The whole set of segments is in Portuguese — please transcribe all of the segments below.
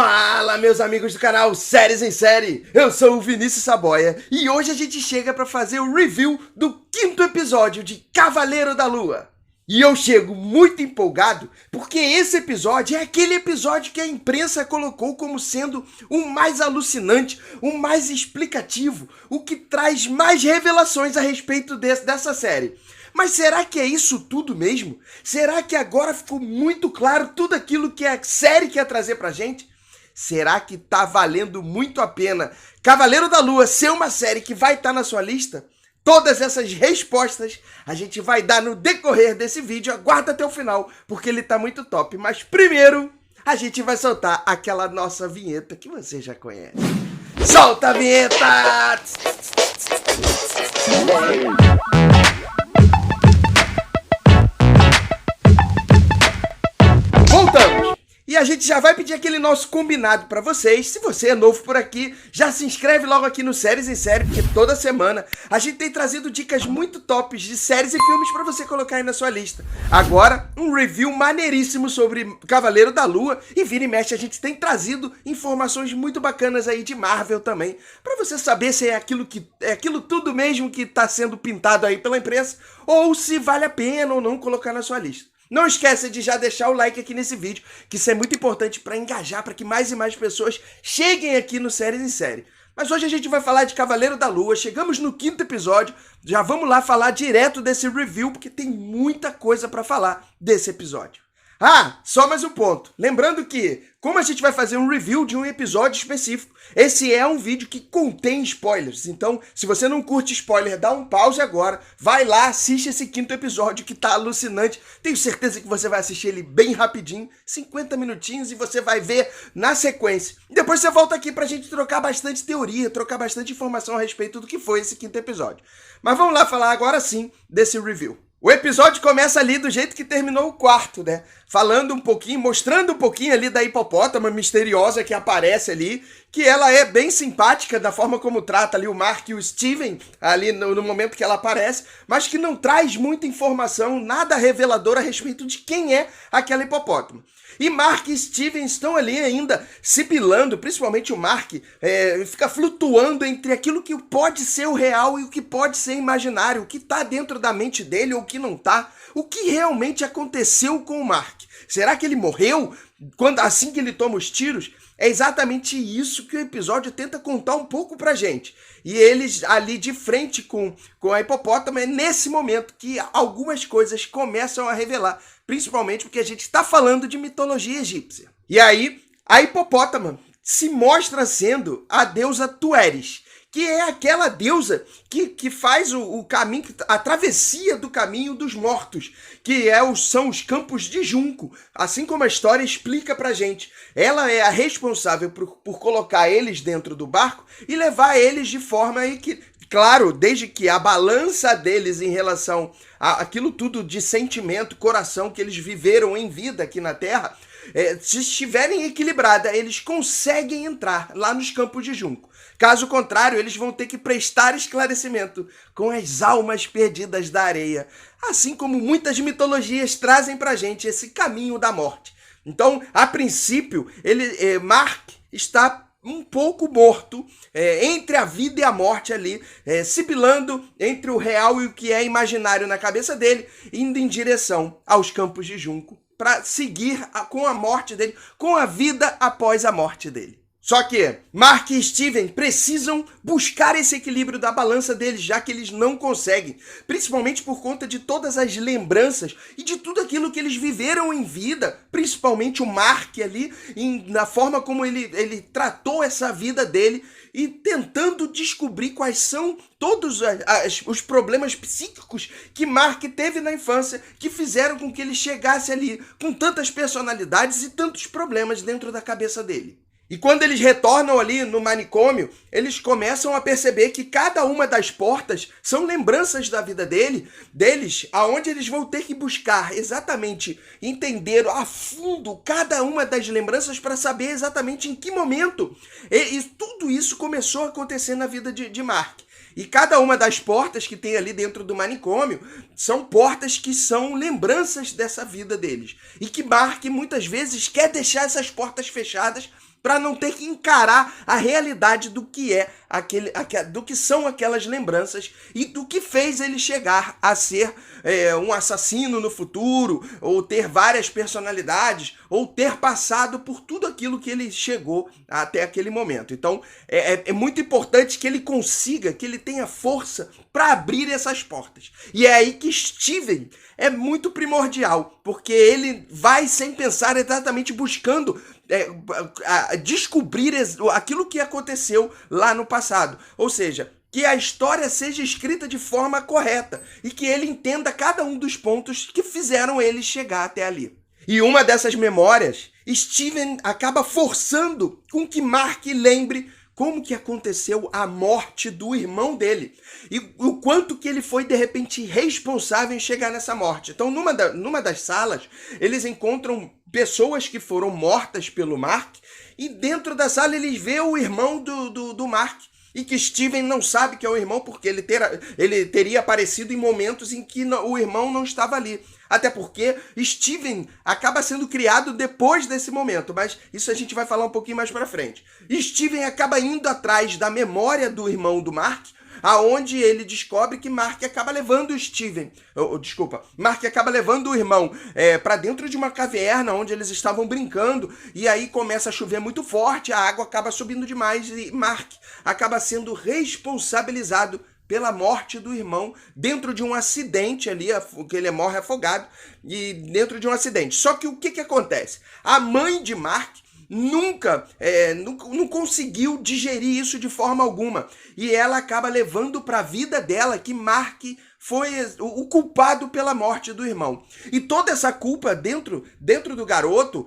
Fala, meus amigos do canal Séries em Série, eu sou o Vinícius Saboia e hoje a gente chega para fazer o review do 5º episódio de Cavaleiro da Lua. E eu chego muito empolgado porque esse episódio é aquele episódio que a imprensa colocou como sendo o mais alucinante, o mais explicativo, o que traz mais revelações a respeito dessa série. Mas será que é isso tudo mesmo? Será que agora ficou muito claro tudo aquilo que a série quer trazer pra gente? Será que tá valendo muito a pena Cavaleiro da Lua ser uma série que vai estar na sua lista? Todas essas respostas a gente vai dar no decorrer desse vídeo. Aguarda até o final, porque ele tá muito top. Mas primeiro, a gente vai soltar aquela nossa vinheta que você já conhece. Solta a vinheta! Voltamos! E a gente já vai pedir aquele nosso combinado pra vocês. Se você é novo por aqui, já se inscreve logo aqui no Séries em Série, porque toda semana a gente tem trazido dicas muito tops de séries e filmes pra você colocar aí na sua lista. Agora, um review maneiríssimo sobre Cavaleiro da Lua, e vira e mexe a gente tem trazido informações muito bacanas aí de Marvel também, pra você saber se é aquilo tudo mesmo que tá sendo pintado aí pela imprensa, ou se vale a pena ou não colocar na sua lista. Não esqueça de já deixar o like aqui nesse vídeo, que isso é muito importante para engajar, para que mais e mais pessoas cheguem aqui no Séries em Série. Mas hoje a gente vai falar de Cavaleiro da Lua, chegamos no 5º episódio, já vamos lá falar direto desse review, porque tem muita coisa para falar desse episódio. Ah, só mais um ponto. Lembrando que, como a gente vai fazer um review de um episódio específico, esse é um vídeo que contém spoilers. Então, se você não curte spoiler, dá um pause agora, vai lá, assiste esse 5º episódio que tá alucinante. Tenho certeza que você vai assistir ele bem rapidinho, 50 minutinhos, e você vai ver na sequência. E depois você volta aqui pra gente trocar bastante teoria, trocar bastante informação a respeito do que foi esse 5º episódio. Mas vamos lá falar agora sim desse review. O episódio começa ali do jeito que terminou o 4º, né? Falando um pouquinho, mostrando um pouquinho ali da hipopótama misteriosa que aparece ali, que ela é bem simpática da forma como trata ali o Mark e o Steven ali no momento que ela aparece, mas que não traz muita informação, nada revelador a respeito de quem é aquela hipopótama. E Mark e Steven estão ali ainda sibilando, principalmente o Mark, fica flutuando entre aquilo que pode ser o real e o que pode ser imaginário, o que está dentro da mente dele ou o que não está, o que realmente aconteceu com o Mark. Será que ele morreu assim que ele toma os tiros? É exatamente isso que o episódio tenta contar um pouco pra gente. E eles ali de frente com a hipopótama, é nesse momento que algumas coisas começam a revelar. Principalmente porque a gente está falando de mitologia egípcia. E aí, a hipopótama se mostra sendo a deusa Tueris, que é aquela deusa que faz o caminho, a travessia do caminho dos mortos, que são os campos de junco, assim como a história explica pra gente. Ela é a responsável por colocar eles dentro do barco e levar eles de forma aí que, claro, desde que a balança deles em relação àquilo tudo de sentimento, coração que eles viveram em vida aqui na Terra, se estiverem equilibrada, eles conseguem entrar lá nos campos de junco. Caso contrário, eles vão ter que prestar esclarecimento com as almas perdidas da areia, assim como muitas mitologias trazem pra gente esse caminho da morte. Então, a princípio, Mark está um pouco morto, entre a vida e a morte ali, sibilando entre o real e o que é imaginário na cabeça dele, indo em direção aos campos de junco, para seguir com a morte dele, com a vida após a morte dele. Só que Mark e Steven precisam buscar esse equilíbrio da balança deles, já que eles não conseguem, principalmente por conta de todas as lembranças e de tudo aquilo que eles viveram em vida, principalmente o Mark ali, na forma como ele tratou essa vida dele e tentando descobrir quais são todos os problemas psíquicos que Mark teve na infância, que fizeram com que ele chegasse ali com tantas personalidades e tantos problemas dentro da cabeça dele. E quando eles retornam ali no manicômio, eles começam a perceber que cada uma das portas são lembranças da vida deles, aonde eles vão ter que buscar exatamente entender a fundo cada uma das lembranças para saber exatamente em que momento. E tudo isso começou a acontecer na vida de Mark. E cada uma das portas que tem ali dentro do manicômio são portas que são lembranças dessa vida deles. E que Mark muitas vezes quer deixar essas portas fechadas para não ter que encarar a realidade do que do que são aquelas lembranças e do que fez ele chegar a ser um assassino no futuro, ou ter várias personalidades, ou ter passado por tudo aquilo que ele chegou até aquele momento. Então é muito importante que ele consiga, que ele tenha força para abrir essas portas. E é aí que Steven é muito primordial, porque ele vai sem pensar exatamente buscando descobrir aquilo que aconteceu lá no passado. Ou seja, que a história seja escrita de forma correta e que ele entenda cada um dos pontos que fizeram ele chegar até ali. E uma dessas memórias, Steven acaba forçando com que Mark lembre como que aconteceu a morte do irmão dele e o quanto que ele foi, de repente, responsável em chegar nessa morte. Então, numa das salas, eles encontram pessoas que foram mortas pelo Mark e dentro da sala eles vê o irmão do Mark e que Steven não sabe que é o irmão porque ele teria aparecido em momentos em que o irmão não estava ali. Até porque Steven acaba sendo criado depois desse momento, mas isso a gente vai falar um pouquinho mais pra frente. Steven acaba indo atrás da memória do irmão do Mark, aonde ele descobre que Mark acaba levando Mark acaba levando o irmão para dentro de uma caverna onde eles estavam brincando, e aí começa a chover muito forte, a água acaba subindo demais e Mark acaba sendo responsabilizado pela morte do irmão dentro de um acidente ali, que ele morre afogado, e dentro de um acidente. Só que o que acontece? A mãe de Mark nunca não conseguiu digerir isso de forma alguma. E ela acaba levando para a vida dela que Mark foi o culpado pela morte do irmão. E toda essa culpa dentro do garoto,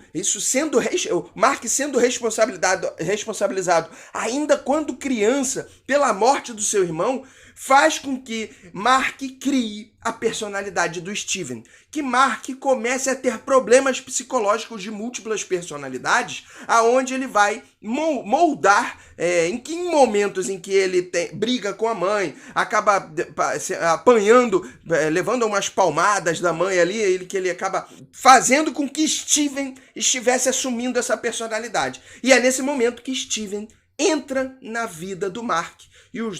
Mark sendo responsabilizado ainda quando criança pela morte do seu irmão, faz com que Mark crie a personalidade do Steven, que Mark comece a ter problemas psicológicos de múltiplas personalidades, aonde ele vai moldar em momentos em que ele briga com a mãe, acaba apanhando, levando umas palmadas da mãe ali, que ele acaba fazendo com que Steven estivesse assumindo essa personalidade. E é nesse momento que Steven entra na vida do Mark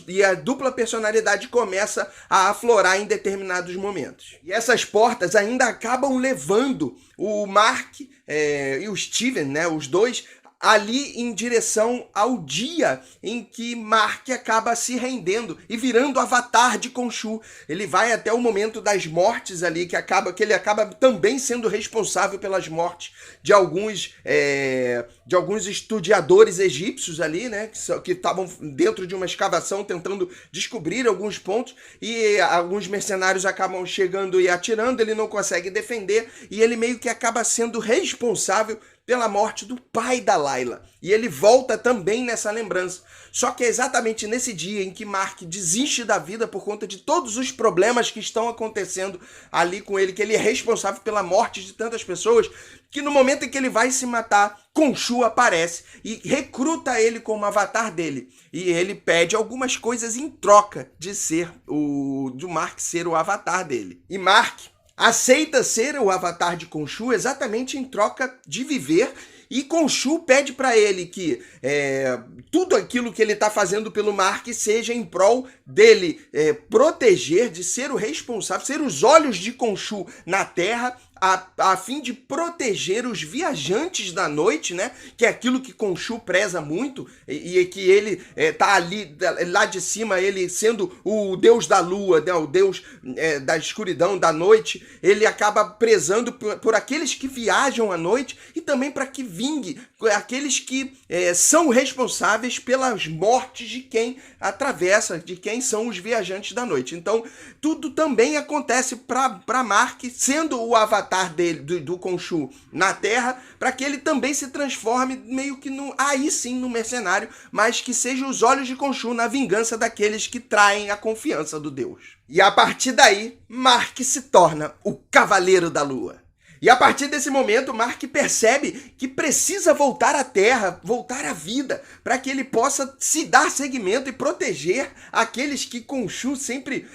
e a dupla personalidade começa a aflorar em determinados momentos. E essas portas ainda acabam levando o Mark e o Steven, né, os dois, ali em direção ao dia em que Mark acaba se rendendo e virando o avatar de Khonshu. Ele vai até o momento das mortes ali, que ele acaba também sendo responsável pelas mortes de alguns historiadores egípcios ali, né, que estavam dentro de uma escavação tentando descobrir alguns pontos, e alguns mercenários acabam chegando e atirando, ele não consegue defender, e ele meio que acaba sendo responsável pela morte do pai da Layla. E ele volta também nessa lembrança. Só que é exatamente nesse dia em que Mark desiste da vida por conta de todos os problemas que estão acontecendo ali com ele, que ele é responsável pela morte de tantas pessoas, que no momento em que ele vai se matar, Khonshu aparece e recruta ele como avatar dele. E ele pede algumas coisas em troca de Mark ser o avatar dele. E Mark aceita ser o avatar de Khonshu exatamente em troca de viver, e Khonshu pede para ele que tudo aquilo que ele está fazendo pelo Mark seja em prol dele proteger, de ser o responsável, ser os olhos de Khonshu na Terra, a fim de proteger os viajantes da noite, né? Que é aquilo que Khonshu preza muito, e que ele tá ali, lá de cima, ele sendo o deus da lua, né? O deus da escuridão, da noite, ele acaba prezando por aqueles que viajam à noite e também para que vingue aqueles que são responsáveis pelas mortes de quem atravessa, de quem são os viajantes da noite. Então, tudo também acontece para Mark, sendo o avatar dele, do Khonshu na Terra, para que ele também se transforme meio que aí sim no mercenário, mas que seja os olhos de Khonshu na vingança daqueles que traem a confiança do Deus. E a partir daí, Mark se torna o Cavaleiro da Lua. E a partir desse momento, Mark percebe que precisa voltar à Terra, voltar à vida, para que ele possa se dar seguimento e proteger aqueles que Khonshu sempre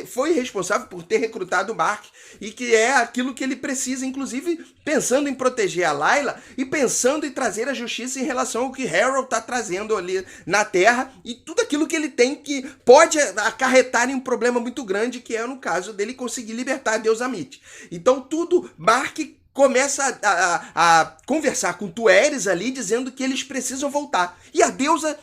foi responsável por ter recrutado Mark, e que é aquilo que ele precisa, inclusive pensando em proteger a Layla e pensando em trazer a justiça em relação ao que Harrow está trazendo ali na Terra e tudo aquilo que ele tem que pode acarretar em um problema muito grande, que é no caso dele conseguir libertar a deusa Amit. Então tudo, Mark começa a conversar com Tueres ali, dizendo que eles precisam voltar. E a deusa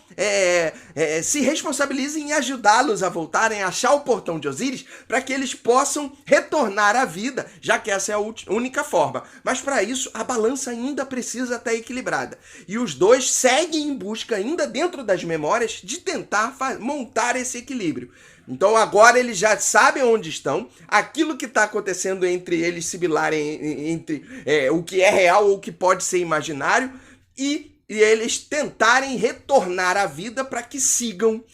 se responsabiliza em ajudá-los a voltarem, a achar o portão de Osíris, para que eles possam retornar à vida, já que essa é a única forma. Mas para isso, a balança ainda precisa estar equilibrada. E os dois seguem em busca, ainda dentro das memórias, de tentar montar esse equilíbrio. Então agora eles já sabem onde estão, aquilo que está acontecendo entre eles sibilarem entre o que é real ou o que pode ser imaginário, e eles tentarem retornar à vida para que sigam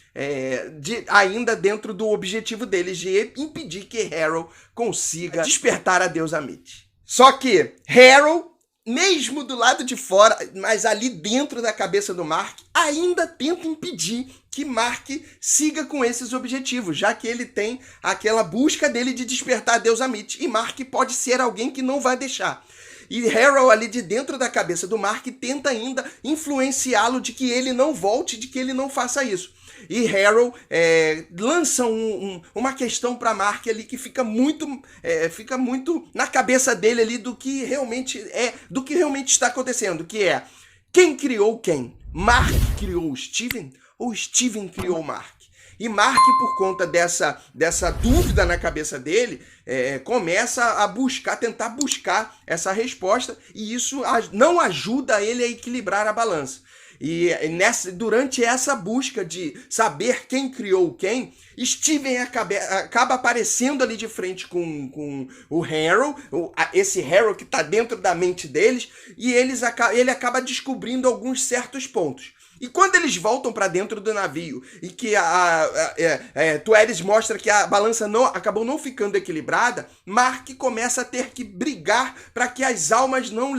ainda dentro do objetivo deles de impedir que Harrow consiga despertar a deusa Amit. Só que Harrow, mesmo do lado de fora, mas ali dentro da cabeça do Mark, ainda tenta impedir que Mark siga com esses objetivos, já que ele tem aquela busca dele de despertar a deusa Amit, e Mark pode ser alguém que não vai deixar. E Harrow ali de dentro da cabeça do Mark tenta ainda influenciá-lo de que ele não volte, de que ele não faça isso. E Harrow lança uma questão para Mark ali que fica muito na cabeça dele ali do que realmente está acontecendo, que é: quem criou quem? Mark criou Steven ou Steven criou Mark? E Mark, por conta dessa dúvida na cabeça dele, começa a tentar buscar essa resposta, e isso não ajuda ele a equilibrar a balança. E durante essa busca de saber quem criou quem, Steven acaba aparecendo ali de frente com o Harrow, esse Harrow que está dentro da mente deles, e ele acaba descobrindo alguns certos pontos. E quando eles voltam para dentro do navio e que Tueres mostra que a balança acabou não ficando equilibrada, Mark começa a ter que brigar para que as almas não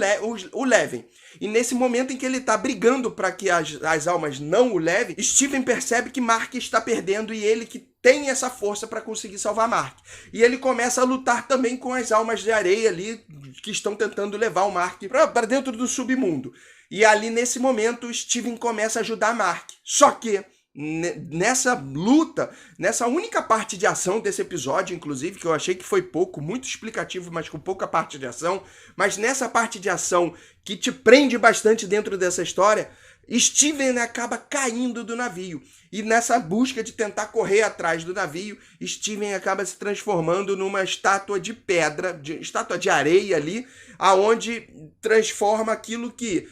o levem. E nesse momento em que ele está brigando para que as almas não o levem, Steven percebe que Mark está perdendo, e ele que tem essa força para conseguir salvar Mark. E ele começa a lutar também com as almas de areia ali que estão tentando levar o Mark para dentro do submundo. E ali nesse momento Steven começa a ajudar Mark. Só que nessa luta, nessa única parte de ação desse episódio, inclusive, que eu achei que foi pouco, muito explicativo, mas com pouca parte de ação, mas nessa parte de ação que te prende bastante dentro dessa história, Steven acaba caindo do navio. E nessa busca de tentar correr atrás do navio, Steven acaba se transformando numa estátua de pedra, estátua de areia ali, aonde transforma aquilo que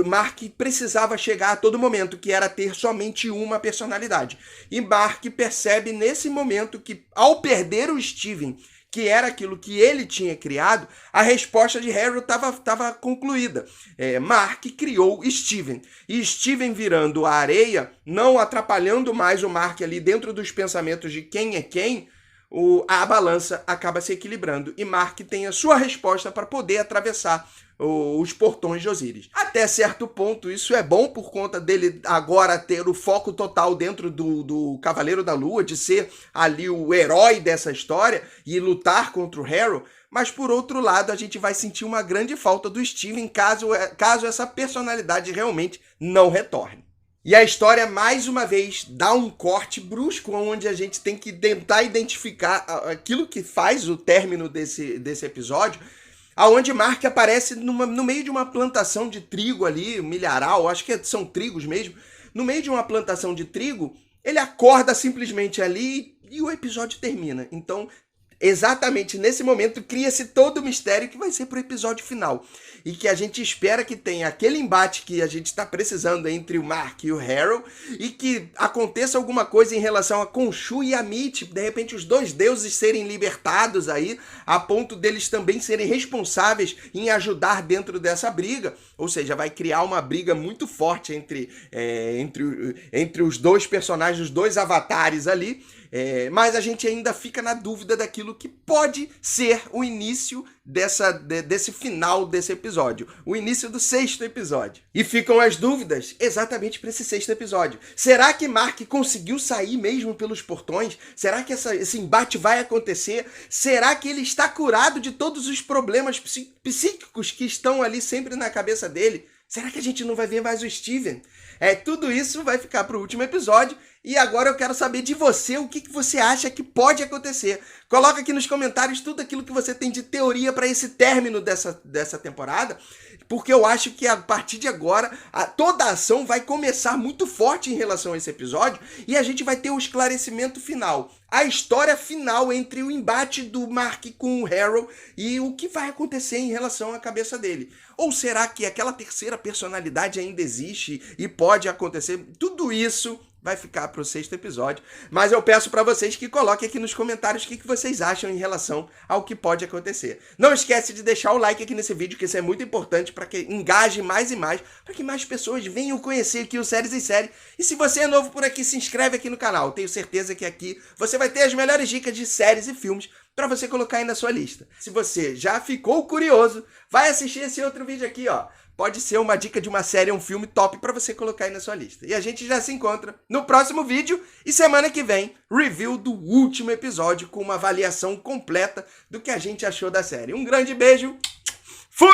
Mark precisava chegar a todo momento, que era ter somente uma personalidade. E Mark percebe nesse momento que, ao perder o Steven, que era aquilo que ele tinha criado, a resposta de Harrow estava concluída. Mark criou Steven. E Steven virando a areia, não atrapalhando mais o Mark ali dentro dos pensamentos de quem é quem, a balança acaba se equilibrando. E Mark tem a sua resposta para poder atravessar os portões de Osíris. Até certo ponto, isso é bom por conta dele agora ter o foco total dentro do Cavaleiro da Lua, de ser ali o herói dessa história e lutar contra o Harrow. Mas, por outro lado, a gente vai sentir uma grande falta do Steven caso essa personalidade realmente não retorne. E a história, mais uma vez, dá um corte brusco, onde a gente tem que tentar identificar aquilo que faz o término desse episódio, aonde Mark aparece no meio de uma plantação de trigo ali, milharal, acho que são trigos mesmo. No meio de uma plantação de trigo, ele acorda simplesmente ali e o episódio termina. Então, exatamente nesse momento, cria-se todo o mistério que vai ser pro episódio final. E que a gente espera que tenha aquele embate que a gente está precisando entre o Mark e o Harrow, e que aconteça alguma coisa em relação a Khonshu e Amit, de repente os dois deuses serem libertados aí, a ponto deles também serem responsáveis em ajudar dentro dessa briga. Ou seja, vai criar uma briga muito forte entre os dois personagens, os dois avatares ali. Mas a gente ainda fica na dúvida daquilo aquilo que pode ser o início desse final desse episódio, o início do 6º episódio. E ficam as dúvidas exatamente para esse 6º episódio. Será que Mark conseguiu sair mesmo pelos portões? Será que esse embate vai acontecer? Será que ele está curado de todos os problemas psíquicos que estão ali sempre na cabeça dele? Será que a gente não vai ver mais o Steven? Tudo isso vai ficar para o último episódio. E agora eu quero saber de você o que você acha que pode acontecer. Coloca aqui nos comentários tudo aquilo que você tem de teoria para esse término dessa temporada, porque eu acho que a partir de agora toda a ação vai começar muito forte em relação a esse episódio e a gente vai ter o esclarecimento final. A história final entre o embate do Mark com o Harrow e o que vai acontecer em relação à cabeça dele. Ou será que aquela terceira personalidade ainda existe e pode acontecer? Tudo isso vai ficar para o 6º episódio, mas eu peço para vocês que coloquem aqui nos comentários o que vocês acham em relação ao que pode acontecer. Não esquece de deixar o like aqui nesse vídeo, que isso é muito importante para que engaje mais e mais, para que mais pessoas venham conhecer aqui o Séries em Série. E se você é novo por aqui, se inscreve aqui no canal. Tenho certeza que aqui você vai ter as melhores dicas de séries e filmes para você colocar aí na sua lista. Se você já ficou curioso, vai assistir esse outro vídeo aqui, ó. Pode ser uma dica de uma série ou um filme top para você colocar aí na sua lista. E a gente já se encontra no próximo vídeo e semana que vem, review do último episódio com uma avaliação completa do que a gente achou da série. Um grande beijo, fui!